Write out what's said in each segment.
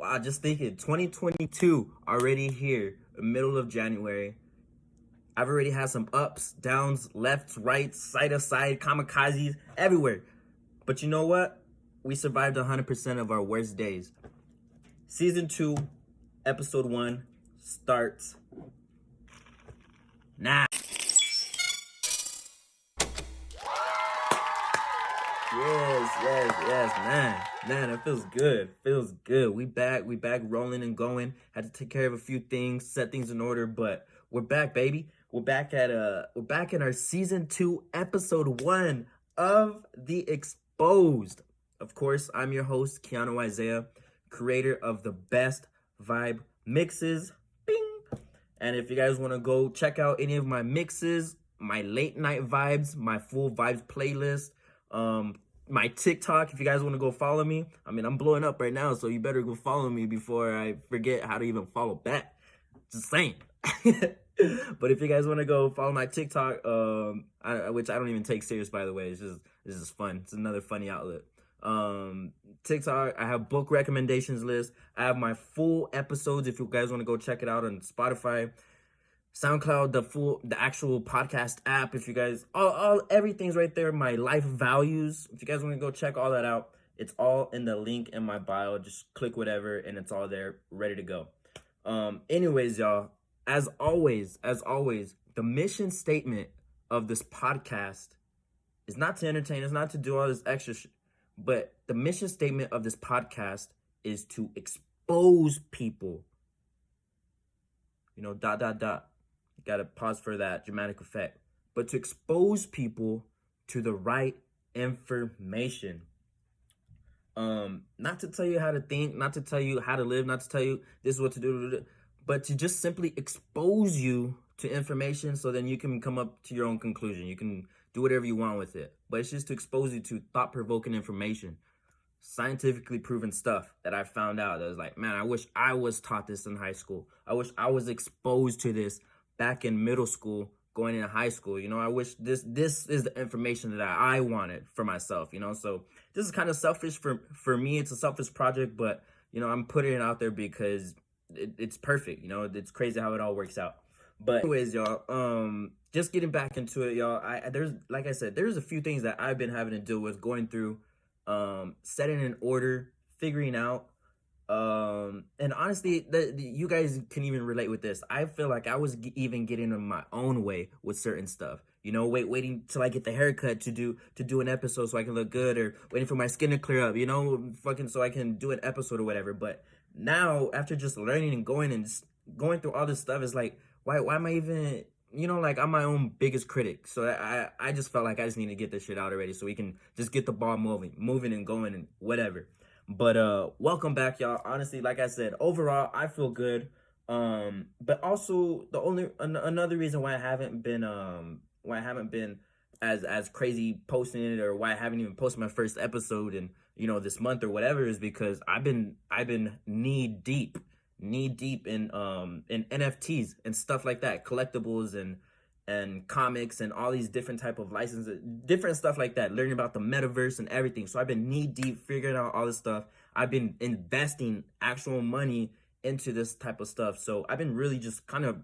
Wow, just thinking, 2022 already here, middle of January. I've already had some ups, downs, lefts, rights, side to side, kamikazes, everywhere. But you know what? We survived 100% of our worst days. Season 2, episode 1 starts now. Yes, man, it feels good. Feels good. We back rolling and going. Had to take care of a few things, set things in order, but we're back, baby. We're back in our season 2, episode 1 of The Exposed. Of course, I'm your host, Keanuisaiah, creator of the best vibe mixes. Bing. And if you guys want to go check out any of my mixes, my late night vibes, my full vibes playlist, my TikTok, if you guys want to go follow me. I mean, I'm blowing up right now, so you better go follow me before I forget how to even follow back. Just saying. But if you guys want to go follow my TikTok, which I don't even take serious, by the way, it's just fun. It's another funny outlet. TikTok, I have book recommendations list. I have my full episodes if you guys want to go check it out on Spotify, SoundCloud, the actual podcast app. If you guys, everything's right there. My life values. If you guys want to go check all that out, it's all in the link in my bio. Just click whatever, and it's all there, ready to go. Anyways, y'all, as always, the mission statement of this podcast is not to entertain. It's not to do all this extra shit. But the mission statement of this podcast is to expose people. You know, ... You gotta pause for that dramatic effect. But to expose people to the right information. Not to tell you how to think, not to tell you how to live, not to tell you this is what to do, but to just simply expose you to information so then you can come up to your own conclusion. You can do whatever you want with it. But it's just to expose you to thought-provoking information. Scientifically proven stuff that I found out that was like, man, I wish I was taught this in high school. I wish I was exposed to this back in middle school, going into high school. You know, I wish this is the information that I wanted for myself, you know. So this is kind of selfish for me. It's a selfish project, but you know, I'm putting it out there because it's perfect. You know, it's crazy how it all works out. But anyways, y'all, just getting back into it, y'all. Like I said, there's a few things that I've been having to deal with, going through, setting in order, figuring out. And honestly, you guys can even relate with this. I feel like I was even getting in my own way with certain stuff. You know, waiting till I get the haircut to do an episode so I can look good, or waiting for my skin to clear up. You know, fucking so I can do an episode or whatever. But now, after just learning and going through all this stuff, it's like, why am I even, you know, like, I'm my own biggest critic. So I just felt like I just need to get this shit out already so we can just get the ball moving and going and whatever. But welcome back, y'all. Honestly, like I said, overall I feel good. But also another reason why I haven't been as crazy posting it, or why I haven't even posted my first episode in, you know, this month or whatever, is because I've been knee deep in NFTs and stuff like that, collectibles and comics and all these different type of licenses, different stuff like that, learning about the metaverse and everything. So I've been knee deep figuring out all this stuff. I've been investing actual money into this type of stuff. So I've been really just I've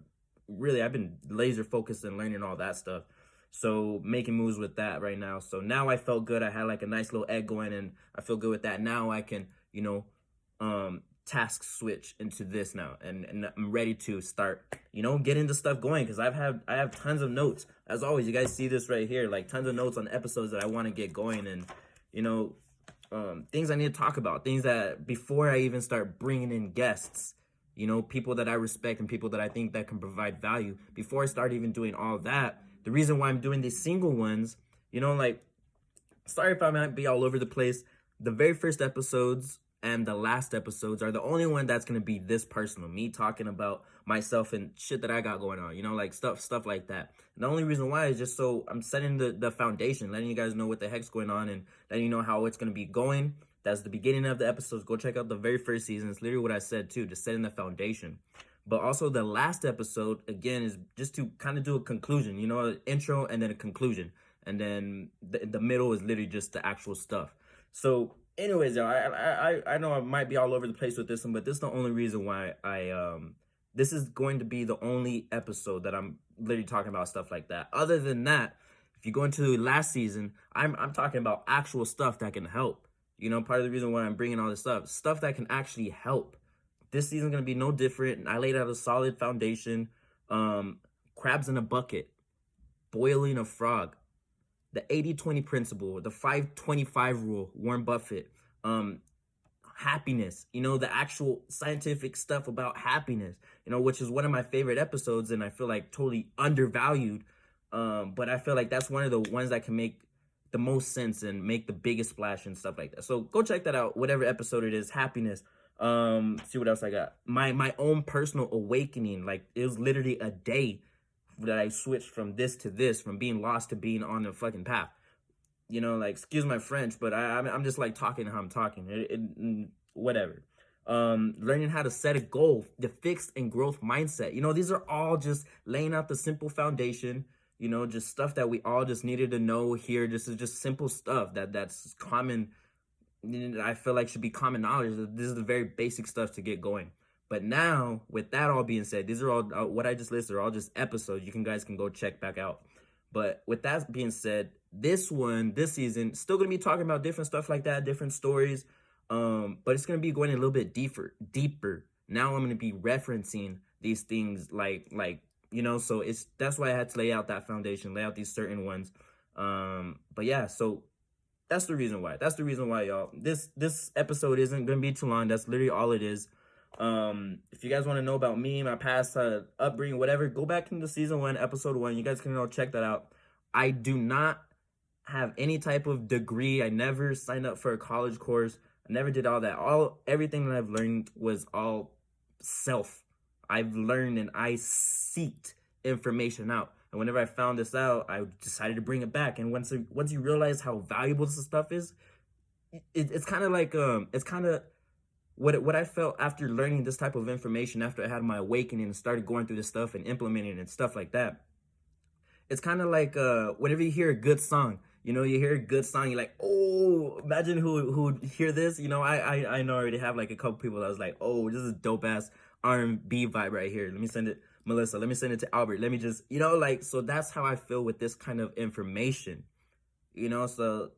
been laser focused and learning all that stuff. So making moves with that right now. So now I felt good. I had like a nice little egg going, and I feel good with that. Now I can, you know, task switch into this now, and I'm ready to start, you know, getting the stuff going, because I have tons of notes. As always, you guys see this right here, like tons of notes on episodes that I want to get going, and you know, things I need to talk about, things that before I even start bringing in guests, you know, people that I respect and people that I think that can provide value, before I start even doing all that. The reason why I'm doing these single ones, you know, like, sorry if I might be all over the place. The very first episodes and the last episodes are the only one that's going to be this personal, me talking about myself and shit that I got going on, you know, like stuff like that. And the only reason why is just so I'm setting the foundation, letting you guys know what the heck's going on, and letting you know how it's going to be going. That's the beginning of the episodes. Go check out the very first season. It's literally what I said too, just setting the foundation. But also the last episode, again, is just to kind of do a conclusion, you know, an intro and then a conclusion. And then the middle is literally just the actual stuff. So anyways, yo, I know I might be all over the place with this one, but this is the only reason why this is going to be the only episode that I'm literally talking about stuff like that. Other than that, if you go into last season, I'm talking about actual stuff that can help. You know, part of the reason why I'm bringing all this stuff that can actually help. This season's gonna be no different. I laid out a solid foundation. Um, Crabs in a bucket, boiling a frog, the 80-20 principle, the 5-25 rule, Warren Buffett, um, happiness, you know, the actual scientific stuff about happiness, you know, which is one of my favorite episodes and I feel like totally undervalued. But I feel like that's one of the ones that can make the most sense and make the biggest splash and stuff like that. So go check that out, whatever episode it is, happiness. See what else I got. My own personal awakening, like it was literally a day that I switched from this to this, from being lost to being on the fucking path. You know, like excuse my French, but I'm just like talking how I'm talking. Whatever. Learning how to set a goal, the fixed and growth mindset. You know, these are all just laying out the simple foundation. You know, just stuff that we all just needed to know here. This is just simple stuff that's common. I feel like should be common knowledge. This is the very basic stuff to get going. But now, with that all being said, these are all what I just listed are all just episodes. You guys can go check back out. But with that being said, this season, still gonna be talking about different stuff like that, different stories. But it's gonna be going a little bit deeper. Now I'm gonna be referencing these things like you know, so that's why I had to lay out that foundation, lay out these certain ones. But yeah, so that's the reason why. That's the reason why, y'all. This episode isn't gonna be too long. That's literally all it is. If you guys want to know about me, my past upbringing, whatever, go back into season 1, episode 1. You guys can go check that out. I do not have any type of degree. I never signed up for a college course. I never did all that. Everything that I've learned was all self. I've learned and I seeked information out. And whenever I found this out, I decided to bring it back. And once you realize how valuable this stuff is, it's kind of like it's kind of what I felt after learning this type of information, after I had my awakening and started going through this stuff and implementing it and stuff like that. It's kind of like whenever you hear a good song, you know, you hear a good song, you're like, oh, imagine who hear this. You know, I know I already have like a couple people that was like, oh, this is dope ass R&B vibe right here. Let me send it, Melissa. Let me send it to Albert. Let me just, you know, like, so that's how I feel with this kind of information. You know, so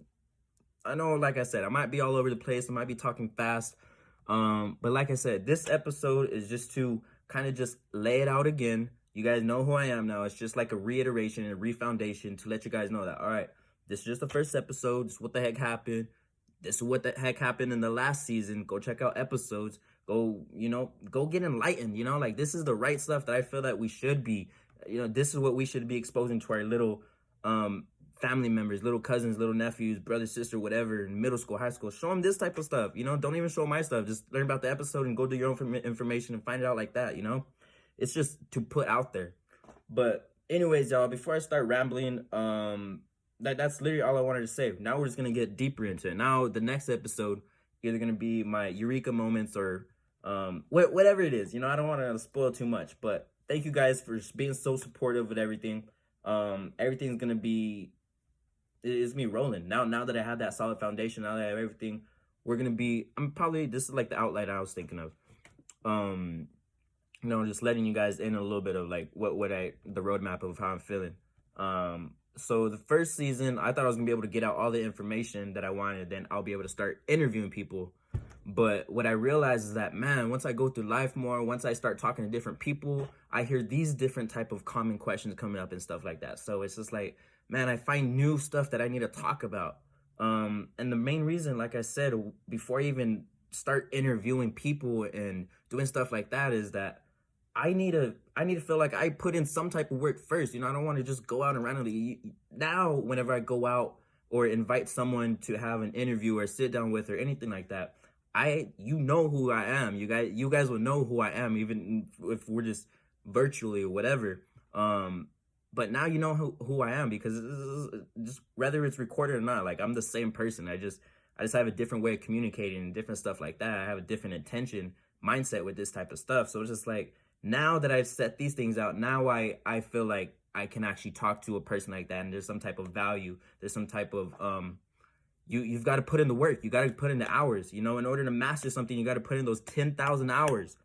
I know, like I said, I might be all over the place. I might be talking fast. But like I said, this episode is just to kind of just lay it out again. You guys know who I am now. It's just like a reiteration and a refoundation to let you guys know that, all right, this is just the first episode. This is what the heck happened. This is what the heck happened in the last season. Go check out episodes. Go, you know, go get enlightened. You know, like this is the right stuff that I feel that we should be. You know, this is what we should be exposing to our little family members, little cousins, little nephews, brother, sister, whatever, in middle school, high school. Show them this type of stuff. You know, don't even show my stuff. Just learn about the episode and go do your own information and find it out like that. You know, it's just to put out there. But anyways, y'all, before I start rambling, that's literally all I wanted to say. Now we're just gonna get deeper into it. Now the next episode either gonna be my eureka moments or whatever it is. You know, I don't want to spoil too much, but thank you guys for being so supportive with everything. Everything's gonna be it's me rolling now that I have that solid foundation. Now that I have everything, this is like the outline I was thinking of. You know, just letting you guys in a little bit of like the roadmap of how I'm feeling. So the first season, I thought I was gonna be able to get out all the information that I wanted, then I'll be able to start interviewing people. But what I realized is that, man, once I go through life more, once I start talking to different people, I hear these different type of common questions coming up and stuff like that. So it's just like, man, I find new stuff that I need to talk about. And the main reason, like I said, before I even start interviewing people and doing stuff like that, is that I need to feel like I put in some type of work first. You know, I don't want to just go out and randomly. Now, whenever I go out or invite someone to have an interview or sit down with or anything like that, you know who I am. You guys will know who I am, even if we're just virtually or whatever. But now you know who I am, because just whether it's recorded or not, like I'm the same person. I just have a different way of communicating and different stuff like that. I have a different intention mindset with this type of stuff. So it's just like, now that I've set these things out, now I feel like I can actually talk to a person like that, and there's some type of value. There's some type of you've got to put in the work. You got to put in the hours. You know, in order to master something, you got to put in those 10,000 hours.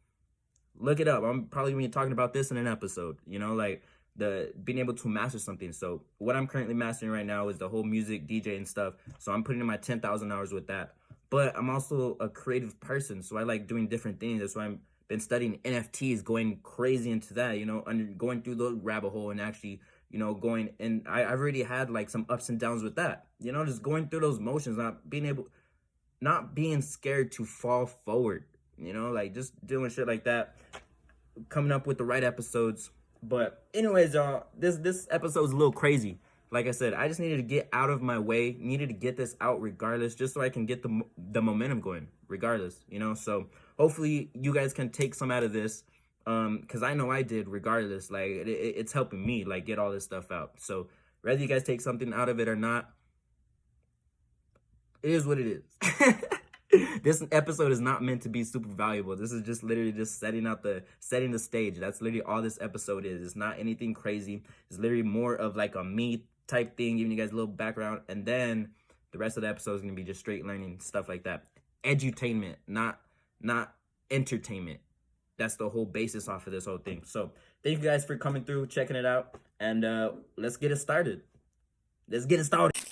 Look it up. I'm probably going to be talking about this in an episode. You know, like the being able to master something. So what I'm currently mastering right now is the whole music, DJ, and stuff. So I'm putting in my 10,000 hours with that. But I'm also a creative person, so I like doing different things. That's why I've been studying NFTs, going crazy into that. You know, going through the rabbit hole and actually, you know, going, and I've already had like some ups and downs with that. You know, just going through those motions, not being scared to fall forward. You know, like just doing shit like that, coming up with the right episodes. But anyways, y'all, this episode's a little crazy. Like I said, I just needed to get out of my way, needed to get this out regardless, just so I can get the momentum going regardless, you know? So hopefully you guys can take some out of this, because I know I did regardless. Like, it's helping me, like, get all this stuff out. So whether you guys take something out of it or not, it is what it is. This episode is not meant to be super valuable. This is just literally just setting the stage. That's literally all this episode is. It's not anything crazy. It's literally more of like a me type thing, giving you guys a little background, and then the rest of the episode is gonna be just straight learning, stuff like that. Edutainment, not entertainment. That's the whole basis off of this whole thing. So thank you guys for coming through, checking it out, and let's get it started. Let's get it started.